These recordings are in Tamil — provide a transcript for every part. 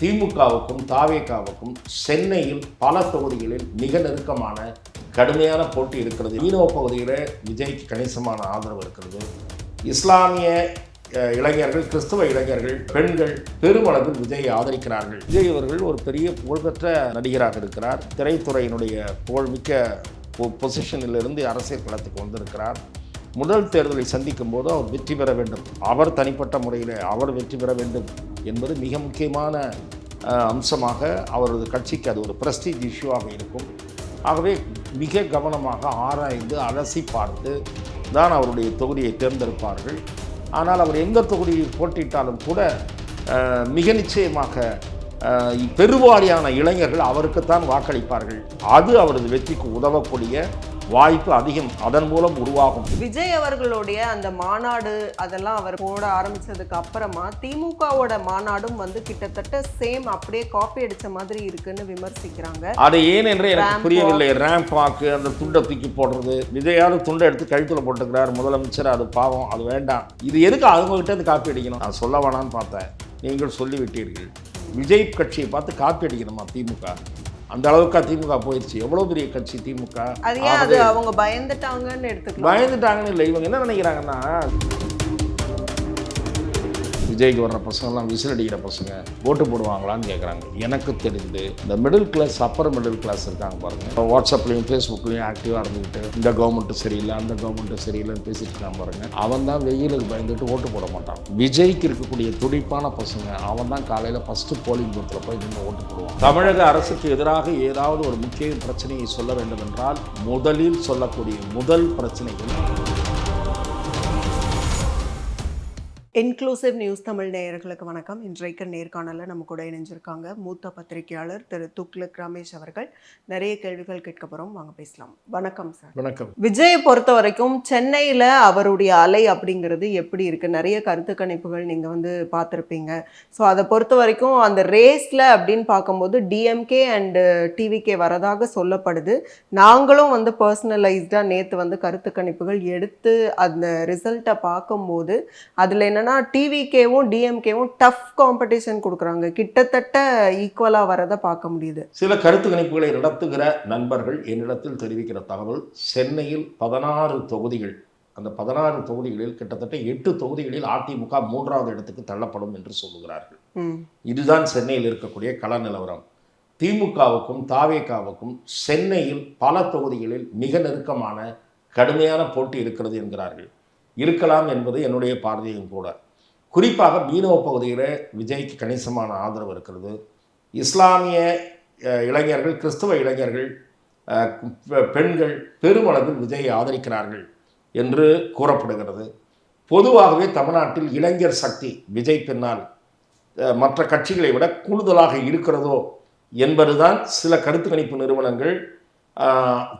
திமுகவுக்கும் தாவேகாவுக்கும் சென்னையில் பல தொகுதிகளில் மிக நெருக்கமான கடுமையான போட்டி இருக்கிறது. மீனவ பகுதியில் விஜய்க்கு கணிசமான ஆதரவு இருக்கிறது. இஸ்லாமிய இளைஞர்கள், கிறிஸ்தவ இளைஞர்கள், பெண்கள் பெருமளவில் விஜயை ஆதரிக்கிறார்கள். விஜய் அவர்கள் ஒரு பெரிய புகழ்பெற்ற நடிகராக இருக்கிறார். திரைத்துறையினுடைய புகழ்மிக்க பொசிஷனிலிருந்து அரசியல் களத்துக்கு வந்திருக்கிறார். முதல் தேர்தலை சந்திக்கும் போது அவர் வெற்றி பெற வேண்டும், அவர் தனிப்பட்ட முறையில் அவர் வெற்றி பெற வேண்டும் என்பது மிக முக்கியமான அம்சமாக அவரது கட்சிக்கு அது ஒரு பிரஸ்டீஜ் இஷ்யூவாக இருக்கும். ஆகவே மிக கவனமாக ஆராய்ந்து அலசி பார்த்து தான் அவருடைய தொகுதியை தேர்ந்தெடுப்பார்கள். ஆனால் அவர் எந்த தொகுதியில் போட்டியிட்டாலும் கூட மிக நிச்சயமாக பெருவாரியான இளைஞர்கள் அவருக்குத்தான் வாக்களிப்பார்கள். அது அவரது வெற்றிக்கு உதவக்கூடிய வாய்ப்பு அதிகம் அதன் மூலம் உருவாகும். விஜய் அவர்களுடைய அந்த மாநாடு அதெல்லாம் அவர் போட ஆரம்பிச்சதுக்கு அப்புறமா திமுகவோட மாநாடும் வந்து கிட்டத்தட்ட சேம் அப்படியே காப்பி அடிச்ச மாதிரி இருக்குன்னு விமர்சிக்கிறாங்க. அது ஏன் என்று எனக்கு புரியவில்லை. ரேம்ப் வாக்கு, அந்த துண்டை தூக்கி போடுறது, விஜயாவது துண்டை எடுத்து கழுத்துல போட்டுக்கிறார் முதலமைச்சர், அது பாவம், அது வேண்டாம். இது எதுக்கு அவங்ககிட்ட இருந்து காப்பி அடிக்கணும்? நான் சொல்ல வேணான்னு பார்த்தேன், நீங்கள் சொல்லிவிட்டீர்கள். விஜய் கட்சியை பார்த்து காப்பி அடிக்கணுமா திமுக? அந்த அளவுக்கு திமுக போயிடுச்சு. எவ்வளோ பெரிய கட்சி திமுக. அது அவங்க பயந்துட்டாங்கன்னு எடுத்துக்கலாம். பயந்துட்டாங்கன்னு இல்லை, இவங்க என்ன நினைக்கிறாங்கன்னா, விஜய்க்கு வர்ற பசங்கள்லாம் விசில் அடிக்கிற பசங்க ஓட்டு போடுவாங்களான்னு கேட்குறாங்க. எனக்கு தெரிந்து இந்த middle class, upper middle class இருக்காங்க பாருங்கள், வாட்ஸ்அப்லேயும் ஃபேஸ்புக்லேயும் ஆக்டிவாக இருந்துக்கிட்டு இந்த கவர்மெண்ட்டு சரியில்லை, அந்த கவர்மெண்ட்டு சரியில்லைன்னு பேசிட்டு இருக்கான் பாருங்கள். அவன் தான் வெயிலுக்கு பயந்துட்டு ஓட்டு போட மாட்டான். விஜய்க்கு இருக்கக்கூடிய துடிப்பான பசங்க அவன் தான் காலையில் ஃபஸ்ட்டு போலிங் பூத்தில் போய் நின்று ஓட்டு போடுவான். தமிழக அரசுக்கு எதிராக ஏதாவது ஒரு முக்கிய பிரச்சனையை சொல்ல வேண்டும் என்றால் முதலில் சொல்லக்கூடிய முதல் பிரச்சனைகள் இன்க்ளூசிவ் நியூஸ் தமிழ் நேயர்களுக்கு வணக்கம். இன்றைக்கு நேர்காணலில் நம்ம கூட இணைஞ்சிருக்காங்க மூத்த பத்திரிகையாளர் திரு துக்ளக் ரமேஷ் அவர்கள். நிறைய கேள்விகள் கேட்க போகிறோம், வாங்க பேசலாம். வணக்கம் சார். வணக்கம். விஜயை பொறுத்த வரைக்கும் சென்னையில் அவருடைய அலை அப்படிங்கிறது எப்படி இருக்குது? நிறைய கருத்து கணிப்புகள் நீங்கள் வந்து பார்த்துருப்பீங்க. ஸோ அதை பொறுத்த வரைக்கும் அந்த ரேஸில் அப்படின்னு பார்க்கும்போது டிஎம்கே அண்டு டிவிகே வரதாக சொல்லப்படுது. நாங்களும் வந்து பர்சனலைஸ்டாக நேற்று வந்து கருத்து கணிப்புகள் எடுத்து அந்த ரிசல்ட்டை பார்க்கும்போது அதில் என்னன்னா டிவிகேவும் டிஎம்கேவும் டஃப் காம்படிஷன் கொடுக்குறாங்க. கிட்டத்தட்ட ஈக்குவலா வரதை பார்க்க முடியுது. சில கருத்து கணிப்புகளை நடத்துகிற நண்பர்கள் என்னிடத்தில் தெரிவிக்கிற தகவல், சென்னையில் 16 தொகுதிகள், அந்த 16 தொகுதிகளில் கிட்டத்தட்ட 8 தொகுதிகளில் அதிமுக 3வது இடத்துக்கு தள்ளப்படும் என்று சொல்லுகிறார்கள். இதுதான் சென்னையில் இருக்கக்கூடிய கள நிலவரம். திமுகவுக்கும் தாவேகாவுக்கும் சென்னையில் பல தொகுதிகளில் மிக நெருக்கமான கடுமையான போட்டி இருக்கிறது என்கிறார்கள். இருக்கலாம் என்பது என்னுடைய பார்வையும் கூட. குறிப்பாக மீனவ பகுதியில் விஜய்க்கு கணிசமான ஆதரவு இருக்கிறது. இஸ்லாமிய இளைஞர்கள், கிறிஸ்தவ இளைஞர்கள், பெண்கள் பெருமளவில் விஜயை ஆதரிக்கிறார்கள் என்று கூறப்படுகிறது. பொதுவாகவே தமிழ்நாட்டில் இளைஞர் சக்தி விஜய் பின்னால் மற்ற கட்சிகளை விட கூடுதலாக இருக்கிறதோ என்பதுதான் சில கருத்து கணிப்பு நிறுவனங்கள்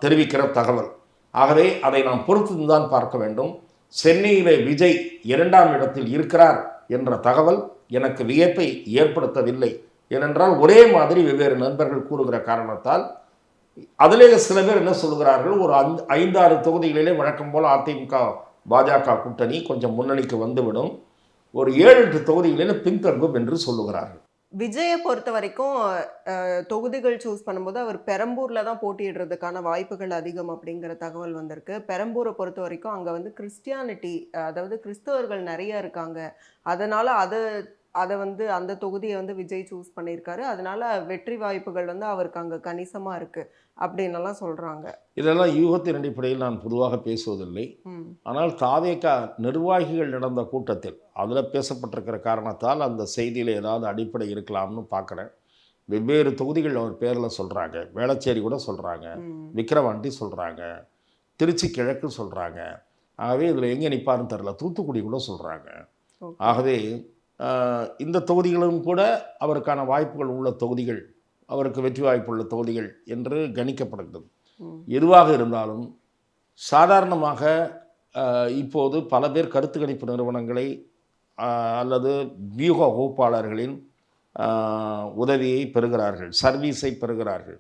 தெரிவிக்கிற தகவல். ஆகவே அதை நாம் பொறுத்து தான் பார்க்க வேண்டும். சென்னையிலே விஜய் 2ஆம் இடத்தில் இருக்கிறார் என்ற தகவல் எனக்கு வியப்பை ஏற்படுத்தவில்லை. ஏனென்றால் ஒரே மாதிரி வெவ்வேறு நண்பர்கள் கூறுகிற காரணத்தால் அதிலே சில பேர் என்ன சொல்கிறார்கள், ஒரு 5-6 தொகுதிகளிலே வழக்கம் போல் அதிமுக பாஜக கூட்டணி கொஞ்சம் முன்னணிக்கு வந்துவிடும், ஒரு 7-8 தொகுதிகளிலே பின்தங்கும் என்று சொல்லுகிறார்கள். விஜயை பொறுத்த வரைக்கும் தொகுதிகள் சூஸ் பண்ணும்போது அவர் பெரம்பூரில் தான் போட்டியிடுறதுக்கான வாய்ப்புகள் அதிகம் அப்படிங்கிற தகவல் வந்திருக்கு. பெரம்பூரை பொறுத்த வரைக்கும் அங்கே வந்து கிறிஸ்டியானிட்டி, அதாவது கிறிஸ்தவர்கள் நிறைய இருக்காங்க. அதனால் அதை வந்து அந்த தொகுதியை வந்து விஜய் சூஸ் பண்ணியிருக்காரு. அதனால வெற்றி வாய்ப்புகள் வந்து அவருக்கு அங்கே கணிசமாக இருக்குது அப்படின்னலாம் சொல்கிறாங்க. இதெல்லாம் யூகத்தின் அடிப்படையில் நான் பொதுவாக பேசுவதில்லை. ஆனால் தாவேகா நிர்வாகிகள் நடந்த கூட்டத்தில் அதில் பேசப்பட்டிருக்கிற காரணத்தால் அந்த செய்தியில் ஏதாவது அடிப்படை இருக்கலாம்னு பார்க்குறேன். வெவ்வேறு தொகுதிகள் அவர் பேரில் சொல்கிறாங்க. வேளச்சேரி கூட சொல்கிறாங்க, விக்கிரவாண்டி சொல்கிறாங்க, திருச்சி கிழக்கு சொல்கிறாங்க. ஆகவே இதில் எங்கே நிற்பாருன்னு தெரில, தூத்துக்குடி கூட சொல்கிறாங்க. ஆகவே இந்த தொகுதிகளும் கூட அவருக்கான வாய்ப்புகள் உள்ள தொகுதிகள், அவருக்கு வெற்றி வாய்ப்புள்ள தொகுதிகள் என்று கணிக்கப்படுகிறது. எதுவாக இருந்தாலும் சாதாரணமாக இப்போது பல பேர் கருத்து கணிப்பு நிறுவனங்களை அல்லது வியூக வகுப்பாளர்களின் உதவியை பெறுகிறார்கள், சர்வீஸை பெறுகிறார்கள்.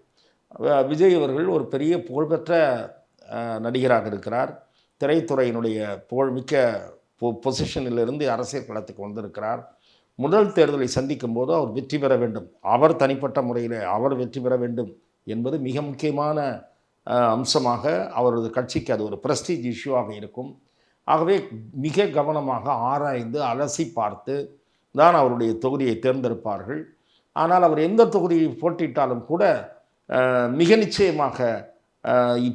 விஜய் அவர்கள் ஒரு பெரிய புகழ்பெற்ற நடிகராக இருக்கிறார். திரைத்துறையினுடைய புகழ்மிக்க பொசிஷனிலிருந்து அரசியல் களத்துக்கு வந்திருக்கிறார். முதல் தேர்தலை சந்திக்கும் போது அவர் வெற்றி பெற வேண்டும், அவர் தனிப்பட்ட முறையில் அவர் வெற்றி பெற வேண்டும் என்பது மிக முக்கியமான அம்சமாக அவரது கட்சிக்கு அது ஒரு பிரஸ்டீஜ் இஷ்யூவாக இருக்கும். ஆகவே மிக கவனமாக ஆராய்ந்து அலசி பார்த்து தான் அவருடைய தொகுதியை தேர்ந்தெடுப்பார்கள். ஆனால் அவர் எந்த தொகுதியை போட்டியிட்டாலும் கூட மிக நிச்சயமாக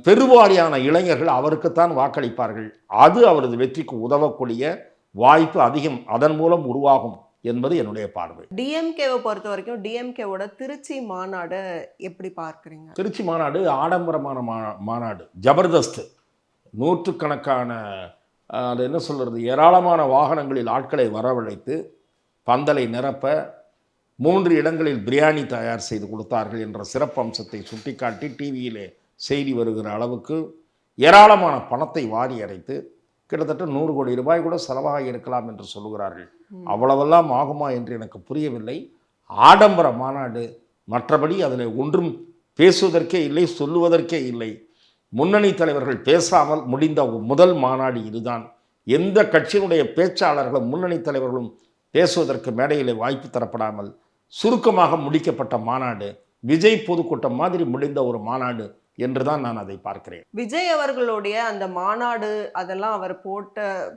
பெருவாரியான இளைஞர்கள் அவருக்குத்தான் வாக்களிப்பார்கள். அது அவரது வெற்றிக்கு உதவக்கூடிய வாய்ப்பு அதிகம் அதன் மூலம் உருவாகும் என்பது என்னுடைய பார்வை. டிஎம்கேவை பொறுத்த வரைக்கும் டிஎம்கேவோட திருச்சி மாநாடு எப்படி பார்க்குறீங்க? திருச்சி மாநாடு ஆடம்பரமான மாநாடு, ஜபர்தஸ்த். நூற்றுக்கணக்கான அது என்ன சொல்கிறது, ஏராளமான வாகனங்களில் ஆட்களை வரவழைத்து பந்தலை நிரப்ப 3 இடங்களில் பிரியாணி தயார் செய்து கொடுத்தார்கள் என்ற சிறப்பு அம்சத்தை சுட்டிக்காட்டி டிவியிலே செய்தி வருகிற அளவுக்கு ஏராளமான பணத்தை வாரி அரைத்து கிட்டத்தட்ட 100 கோடி ரூபாய் கூட செலவாக இருக்கலாம் என்று சொல்லுகிறார்கள். அவ்வளவெல்லாம் ஆகுமா என்று எனக்கு புரியவில்லை. ஆடம்பர மாநாடு, மற்றபடி அதில் ஒன்றும் பேசுவதற்கே இல்லை, சொல்லுவதற்கே இல்லை. முன்னணி தலைவர்கள் பேசாமல் முடிந்த முதல் மாநாடு இதுதான். எந்த கட்சியினுடைய பேச்சாளர்களும் முன்னணி தலைவர்களும் பேசுவதற்கு மேடையில் வாய்ப்பு தரப்படாமல் சுருக்கமாக முடிக்கப்பட்ட மாநாடு, விஜய் பொதுக்கூட்டம் மாதிரி முடிந்த ஒரு மாநாடு என்றுதான் நான் அதை பார்க்கிறேன். விஜய் அவர்களுடைய அந்த மாநாடு அதெல்லாம் அவர்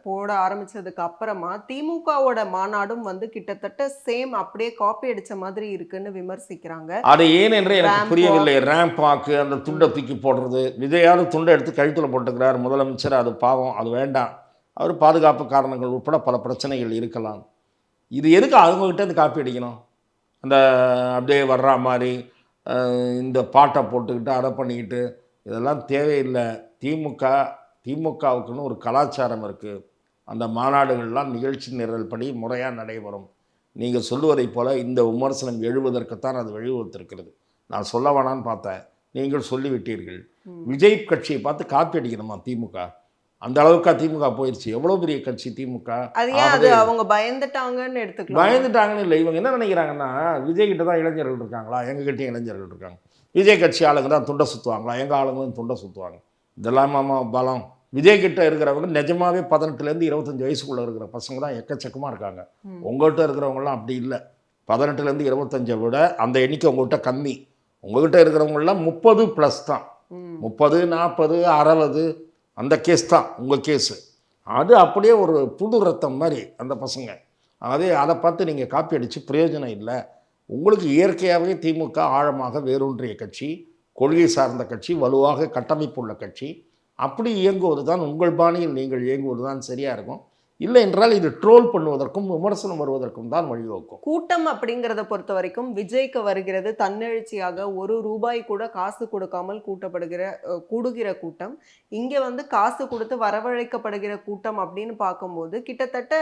போட ஆரம்பிச்சதுக்கு அப்புறமா திமுகவோட மாநாடும் வந்து கிட்டத்தட்ட சேம் அப்படியே காப்பி அடிச்ச மாதிரி இருக்குன்னு விமர்சிக்கிறாங்க. அது ஏன் என்று எனக்கு புரியவில்லை. ரேம்ப் வாக்கு, அந்த துண்டை தூக்கி போடுறது, விஜயாவது துண்டை எடுத்து கழுத்தில் போட்டுக்கிறார் முதலமைச்சர், அது பாவம், அது வேண்டாம். அவர் பாதுகாப்பு காரணங்கள் உட்பட பல பிரச்சனைகள் இருக்கலாம். இது எதுக்கு அவங்ககிட்ட இருந்து காப்பி அடிக்கணும்? அந்த அப்படியே வர்ற மாதிரி இந்த பாட்டை போட்டுக்கிட்டு அதை பண்ணிக்கிட்டு இதெல்லாம் தேவையில்லை. திமுகவுக்குன்னு ஒரு கலாச்சாரம் இருக்குது. அந்த மாநாடுகள்லாம் நிகழ்ச்சி நிரல் படி முறையாக நடைபெறும். நீங்கள் சொல்லுவதைப் போல் இந்த விமர்சனம் எழுவதற்குத்தான் அது வழிவகுத்திருக்கிறது. நான் சொல்ல வேணான்னு பார்த்தேன், நீங்கள் சொல்லிவிட்டீர்கள். விஜய் கட்சியை பார்த்து காப்பி அடிக்கணுமா திமுக? அந்த அளவுக்கு திமுக போயிடுச்சு. எவ்வளோ பெரிய கட்சி திமுக. அது அவங்க பயந்துட்டாங்கன்னு எடுத்துக்கலாம். பயந்துட்டாங்கன்னு இல்லை, இவங்க என்ன நினைக்கிறாங்கன்னா, விஜய் கிட்ட தான் இளைஞர்கள் இருக்காங்களா, எங்ககிட்டயும் இளைஞர்கள் இருக்காங்க. விஜய் கட்சி ஆளுங்க தான் துண்டை சுற்றுவாங்களா, எங்கள் ஆளுங்களும் துண்டை சுற்றுவாங்க. இதெல்லாம் பலம். விஜய் கிட்ட இருக்கிறவங்க நிஜமாவே 18லேருந்து 25 வயசுக்குள்ளே இருக்கிற பசங்க தான் எக்கச்சக்கமாக இருக்காங்க. உங்கள்கிட்ட இருக்கிறவங்களாம் அப்படி இல்லை. 18லேருந்து 25 விட அந்த எண்ணிக்கை உங்கள்கிட்ட கம்மி. உங்கள்கிட்ட இருக்கிறவங்களாம் 30+ தான். 30, 40, 60 அந்த கேஸ் தான் உங்கள் கேஸு. அது அப்படியே ஒரு புது ரத்தம் மாதிரி அந்த பசங்க. அதை பார்த்து நீங்கள் காப்பி அடித்து பிரயோஜனம் இல்லை. உங்களுக்கு இயற்கையாகவே திமுக ஆழமாக வேரூன்றிய கட்சி, கொள்கை சார்ந்த கட்சி, வலுவாக கட்டமைப்புள்ள கட்சி. அப்படி இயங்குவது தான் உங்கள் பாணியில் நீங்கள் இயங்குவது தான் சரியாக இருக்கும். இல்லை என்றால் இது ட்ரோல் பண்ணுவதற்கும் விமர்சனம் வருவதற்கும் தான் வழிவகுக்கும். கூட்டம் அப்படிங்கிறத பொறுத்த வரைக்கும் விஜய்க்கு வருகிறது தன்னெழுச்சியாக ₹1 கூட காசு கொடுக்காமல் கூடுகிற கூட்டம். இங்கே வந்து காசு கொடுத்து வரவழைக்கப்படுகிற கூட்டம் அப்படின்னு பார்க்கும்போது கிட்டத்தட்ட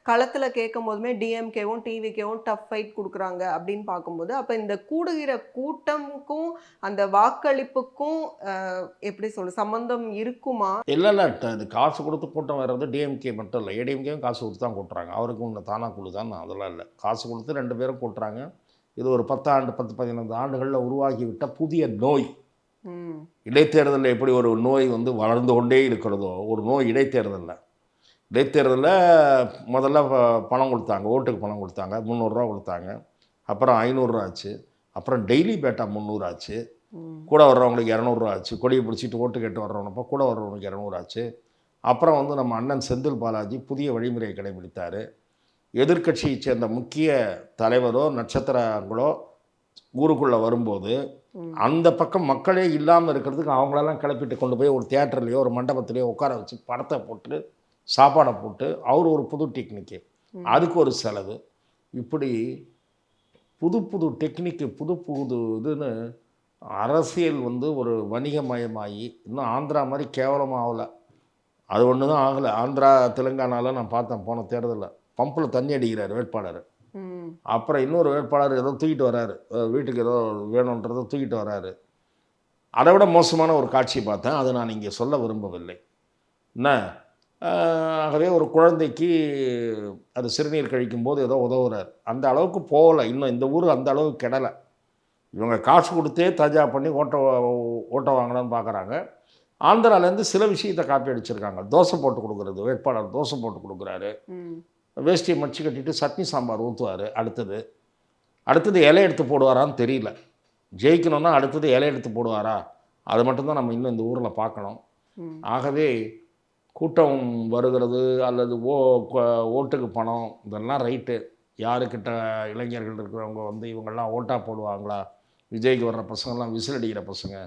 களத்தில் கேட்கும் போதுமே டிஎம்கேவும் டிவிகேவும் டஃப் ஃபைட் கொடுக்குறாங்க அப்படின்னு பார்க்கும்போது, அப்போ இந்த கூடுகிற கூட்டமுக்கும் அந்த வாக்களிப்புக்கும் எப்படி சம்பந்தம் இருக்குமா? இல்லை, அது காசு கொடுத்து கூட்டம் வர்றது டிஎம்கே மட்டும் இல்லை, ஏடிஎம்கேவும் காசு கொடுத்து தான் கூட்டுறாங்க. அவருக்கு ஒன்று தானாக குழு தான், அதெல்லாம் இல்லை. காசு கொடுத்து 2 பேரும் கூட்டுறாங்க. இது ஒரு 10-15 ஆண்டுகளில் உருவாகிவிட்ட புதிய நோய். இடைத்தேர்தலில் எப்படி ஒரு நோய் வந்து வளர்ந்து கொண்டே இருக்கிறதோ, ஒரு நோய் இடைத்தேர்தலில் முதல்ல பணம் கொடுத்தாங்க, ஓட்டுக்கு பணம் கொடுத்தாங்க, 300 ரூபா கொடுத்தாங்க. அப்புறம் 500 ரூபா ஆச்சு. அப்புறம் டெய்லி பேட்டா 300 ஆச்சு. கூட வர்றவங்களுக்கு 200 ரூபா ஆச்சு. கொடியை பிடிச்சிட்டு ஓட்டு கேட்டு வர்றவனப்போ கூட வர்றவங்களுக்கு 200 ஆச்சு. அப்புறம் வந்து நம்ம அண்ணன் செந்தில் பாலாஜி புதிய வழிமுறையை கடைபிடித்தார். எதிர்க்கட்சியை சேர்ந்த முக்கிய தலைவரோ நட்சத்திரங்களோ ஊருக்குள்ளே வரும்போது அந்த பக்கம் மக்களே இல்லாமல் இருக்கிறதுக்கு அவங்களெல்லாம் கிளப்பிட்டு கொண்டு போய் ஒரு தியேட்டர்லேயோ ஒரு மண்டபத்திலையோ உட்கார வச்சு படத்தை போட்டு சாப்பாடை போட்டு அவர் ஒரு புது டெக்னிக்கு, அதுக்கு ஒரு செலவு. இப்படி புது டெக்னிக்கு புது இதுன்னு அரசியல் வந்து ஒரு வணிகமயமாகி இன்னும் ஆந்திரா மாதிரி கேவலமாக ஆகலை. அது ஒன்று தான் ஆகலை. ஆந்திரா தெலுங்கானாவில் நான் பார்த்தேன் போன தேர்தலில் பம்பில் தண்ணி அடிக்கிறார் வேட்பாளர். அப்புறம் இன்னொரு வேட்பாளர் ஏதோ தூக்கிட்டு வர்றாரு, வீட்டுக்கு ஏதோ வேணுன்றதை தூக்கிட்டு வர்றாரு. அதை விட மோசமான ஒரு காட்சி பார்த்தேன். அதை நான் இங்கே சொல்ல விரும்பவில்லை. என்ன ஆகவே ஒரு குழந்தைக்கு அது சிறுநீர் கழிக்கும்போது ஏதோ உதவுறார். அந்த அளவுக்கு போகலை இன்னும். இந்த ஊர் அந்த அளவுக்கு கெடலை. இவங்க காசு கொடுத்தே தாஜா பண்ணி ஓட்ட வாங்கலான்னு பார்க்குறாங்க. ஆந்திராலேருந்து சில விஷயத்தை காப்பி அடிச்சிருக்காங்க. தோசை போட்டு கொடுக்குறது, வேட்பாளர் தோசை போட்டு கொடுக்குறாரு. வேஷ்டியை மடிச்சு கட்டிட்டு சட்னி சாம்பார் ஊற்றுவார். அடுத்தது இலை எடுத்து போடுவாரான்னு தெரியல. ஜெயிக்கணும்னா அடுத்தது இலை எடுத்து போடுவாரா, அது மட்டும்தான் நம்ம இன்னும் இந்த ஊரில் பார்க்கணும். ஆகவே கூட்டம் வருகிறது அல்லது ஓட்டுக்கு பணம் இதெல்லாம் ரைட்டு. யாருக்கிட்ட இளைஞர்கள் இருக்கிறவங்க வந்து இவங்கெல்லாம் ஓட்டாக போடுவாங்களா, விஜய்க்கு வர்ற பசங்கள்லாம் விசில் அடிக்கிற பசங்க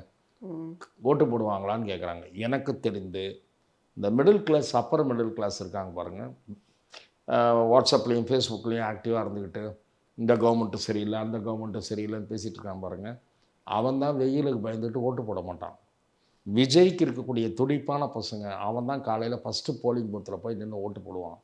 ஓட்டு போடுவாங்களான்னு கேட்குறாங்க. எனக்கு தெரிந்து இந்த middle class, upper middle class இருக்காங்க பாருங்கள், வாட்ஸ்அப்லேயும் ஃபேஸ்புக்லேயும் ஆக்டிவாக இருந்துக்கிட்டு இந்த கவர்மெண்ட்டு சரியில்லை அந்த கவர்மெண்ட்டு சரியில்லைன்னு பேசிகிட்டு இருக்கான் பாருங்கள், அவன் தான் வெயிலுக்கு பயந்துட்டு ஓட்டு போட மாட்டான். விஜய்க்கு இருக்கக்கூடிய துடிப்பான பசங்க அவன் தான் காலையில் ஃபஸ்ட்டு போலிங் பூத்தில் போய் நின்று ஓட்டு போடுவான்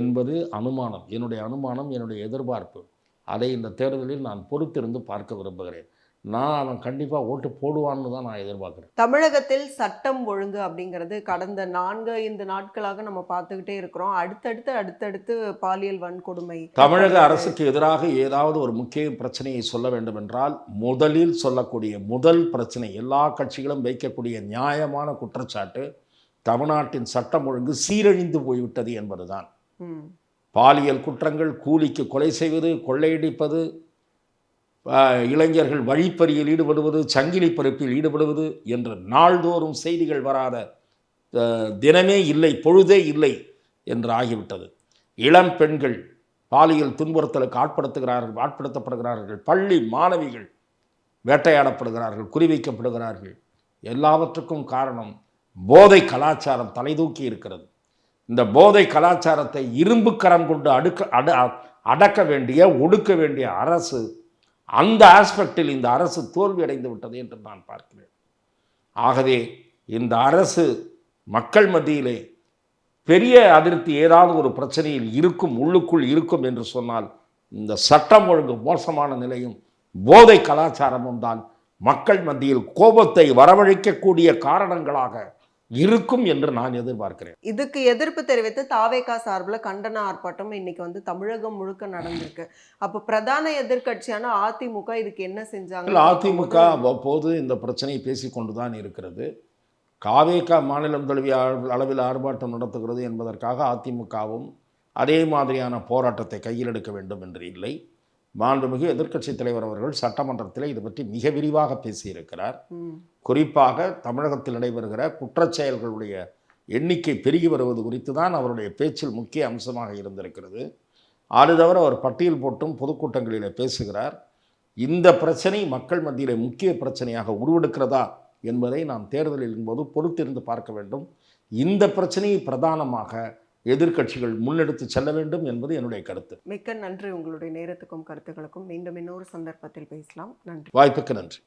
என்பது அனுமானம், என்னுடைய அனுமானம், என்னுடைய எதிர்பார்ப்பு. அதை இந்த தேர்தலில் நான் பொறுத்திருந்து பார்க்க விரும்புகிறேன். நான் அவன் கண்டிப்பாக ஓட்டு போடுவான்னு தான் நான் எதிர்பார்க்குறேன். தமிழகத்தில் சட்டம் ஒழுங்கு அப்படிங்கிறது கடந்த 4-5 நாட்களாக நம்ம பார்த்துக்கிட்டே இருக்கிறோம். அடுத்தடுத்து பாலியல் வன்கொடுமை. தமிழக அரசுக்கு எதிராக ஏதாவது ஒரு முக்கிய பிரச்சனையை சொல்ல வேண்டும் என்றால் முதலில் சொல்லக்கூடிய முதல் பிரச்சனை, எல்லா கட்சிகளும் வைக்கக்கூடிய நியாயமான குற்றச்சாட்டு, தமிழ்நாட்டின் சட்டம் ஒழுங்கு சீரழிந்து போய்விட்டது என்பதுதான். பாலியல் குற்றங்கள், கூலிக்கு கொலை செய்வது, கொள்ளையடிப்பது, இளைஞர்கள் வழிப்பறியில் ஈடுபடுவது, சங்கிலி பறிப்பில் ஈடுபடுவது என்று நாள்தோறும் செய்திகள் வராத தினமே இல்லை, பொழுதே இல்லை என்று ஆகிவிட்டது. இளம் பெண்கள் பாலியல் துன்புறுத்தலுக்கு ஆட்படுத்தப்படுகிறார்கள். பள்ளி மாணவிகள் வேட்டையாடப்படுகிறார்கள், குறிவைக்கப்படுகிறார்கள். எல்லாவற்றுக்கும் காரணம் போதை கலாச்சாரம் தலைதூக்கி இருக்கிறது. இந்த போதை கலாச்சாரத்தை இரும்பு கரம் கொண்டு அடக்க வேண்டிய, ஒடுக்க வேண்டிய அரசு, அந்த ஆஸ்பெக்டில் இந்த அரசு தோல்வி அடைந்து விட்டது என்று நான் பார்க்கிறேன். ஆகவே இந்த அரசு மக்கள் மத்தியிலே பெரிய அதிருப்தி, ஏதாவது ஒரு பிரச்சனையில் இருக்கும், உள்ளுக்குள் இருக்கும் என்று சொன்னால் இந்த சட்டம் ஒழுங்கு மோசமான நிலையும் போதை கலாச்சாரமும் தான் மக்கள் மத்தியில் கோபத்தை வரவழைக்கக்கூடிய காரணங்களாக இருக்கும் என்று நான் எதிர்பார்க்கிறேன். இதுக்கு எதிர்ப்பு தெரிவித்து தாவேகா சார்பில் கண்டன ஆர்ப்பாட்டம் இன்னைக்கு வந்து தமிழகம் முழுக்க நடந்திருக்கு. அப்போ பிரதான எதிர்க்கட்சியான அதிமுக இதுக்கு என்ன செஞ்சாங்க? அதிமுக அவ்வப்போது இந்த பிரச்சனையை பேசிக்கொண்டுதான் இருக்கிறது. தாவேகா மாநிலம் தழுவிய அளவில் ஆர்ப்பாட்டம் நடத்துகிறது என்பதற்காக அதிமுகவும் அதே மாதிரியான போராட்டத்தை கையில் எடுக்க வேண்டும் என்று இல்லை. மாண்புமிகு எதிர்க்கட்சித் தலைவர் அவர்கள் சட்டமன்றத்தில் இது பற்றி மிக விரிவாக பேசியிருக்கிறார். குறிப்பாக தமிழகத்தில் நடைபெறுகிற குற்றச்செயல்களுடைய எண்ணிக்கை பெருகி வருவது குறித்து தான் அவருடைய பேச்சில் முக்கிய அம்சமாக இருந்திருக்கிறது. அது தவிர அவர் பட்டியல் போட்டும் பொதுக்கூட்டங்களில் பேசுகிறார். இந்த பிரச்சனை மக்கள் மத்தியில் முக்கிய பிரச்சனையாக உருவெடுக்கிறதா என்பதை நாம் தேர்தலின் போது பொறுத்திருந்து பார்க்க வேண்டும். இந்த பிரச்சனையை பிரதானமாக எதிர்க்கட்சிகள் முன்னெடுத்து செல்ல வேண்டும் என்பது என்னுடைய கருத்து. மிக்க நன்றி உங்களுடைய நேரத்துக்கும் கருத்துக்களுக்கும். மீண்டும் இன்னொரு சந்தர்ப்பத்தில் பேசலாம். நன்றி. வாய்ப்புக்கு நன்றி.